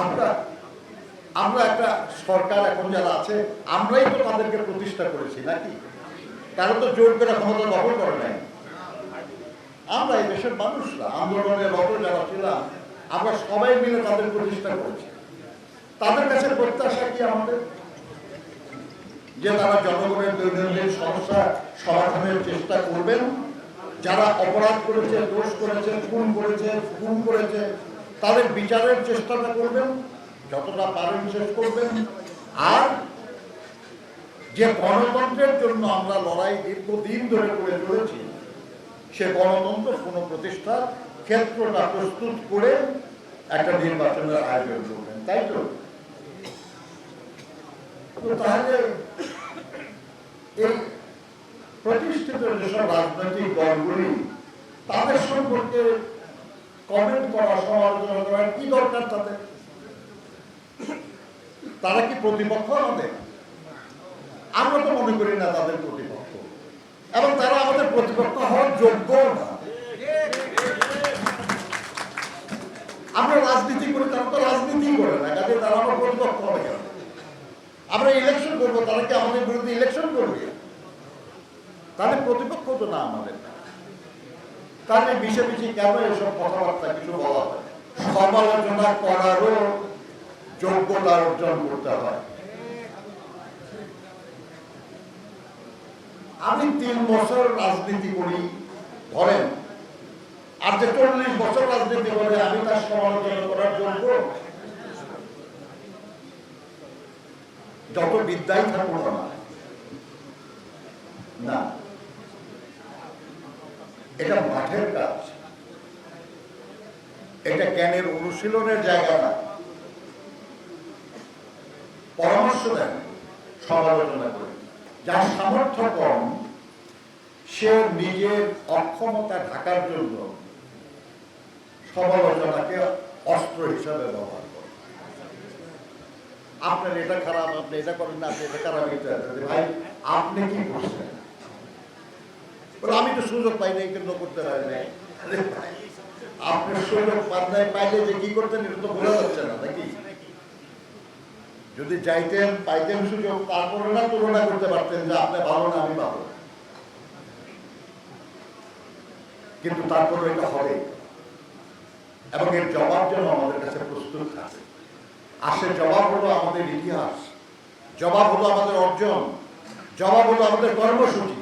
আমরা আমরা একটা সরকার এখন যারা আছে আমরাই তো তাদেরকে প্রতিষ্ঠা করেছি নাকি? তারা তো জোর করে ক্ষমতা দখল করে নাই। আমরা এই দেশের মানুষরা আন্দোলনের রত যারা ছিলাম আমরা সবাই মিলে তাদের প্রতিষ্ঠা করেছি। তাদের কাছে প্রত্যাশা কি আমাদের? যে তারা জনগণের দৈনন্দিন সমস্যা সমাধানের চেষ্টা করবেন, যারা অপরাধ করেছে, দোষ করেছে, খুন করেছে তাদের বিচারের চেষ্টাটা করবেন, যতটা পারেন শেষ করবেন। আর যে গণতন্ত্রের জন্য আমরা লড়াই দীর্ঘদিন ধরে করে চলেছি, সে গণতন্ত্র পুনঃপ্রতিষ্ঠার ক্ষেত্রটা প্রস্তুত করে একটা নির্বাচনের আয়োজন করবেন, তাই তো? তাহলে এই প্রতিষ্ঠিত যেসব রাজনৈতিক দলগুলি তাদের সম্পর্কে কমেন্ট করা, সমালোচনা করার কি দরকার তাদের? তারা কি প্রতিপক্ষ আমাদের? আমরা তো মনে করি না তাদের প্রতিপক্ষ, এবং তারা আমাদের প্রতিপক্ষ হওয়ার যোগ্য না। আমরা রাজনীতি করি, তারা তো রাজনীতি করে না, কাজে তারা আমার প্রতিপক্ষ হবে কেন? আমরা ইলেকশন করবো, তারা কি আমাদের বিরুদ্ধে ইলেকশন করবে? তাহলে প্রতিপক্ষ তো না আমাদের। তাহলে মিশে কেন এসব কথাবার্তা কিছু বলা হয়? সমালোচনা করারও যোগ্যতা অর্জন করতে হয়। আমি 3 বছর রাজনীতি করি ধরেন, আর যে 40 বছর রাজনীতি করে আমি তার সমালোচনা করার যোগ্য? যত বিদ্যাই থাকুক না, এটা মাঠের কাজ, এটা জ্ঞানের অনুশীলনের জায়গা না। পরামর্শ দেন, সমালোচনা করে। যার সামর্থ্য কম সে নিজের অক্ষমতা ঢাকার জন্য সমালোচনাকে অস্ত্র হিসাবে ব্যবহার করে। আপনার এটা খারাপ, আপনি এটা করেন না, আপনি এটা খারাপ, ভাই আপনি কি করছেন? আমি তো সুযোগ পাই নাই, কিন্তু করতে পারি নাই। আপনি সুযোগ পাইলে যে কি করতেন এটা তো বোঝা যাচ্ছে না নাকি? যদি চাইতেন, পাইতেন সুযোগ, তারপরে না তুলনা করতে পারতেন যে আপনি ভালো না আমি ভালো, কিন্তু তারপরে এটা হবে। এবং এর জবাব যেন আমাদের কাছে প্রস্তুত থাকে। আসে জবাব হলো আমাদের ইতিহাস, জবাব হলো আমাদের অর্জন, জবাব হলো আমাদের কর্মসূচি।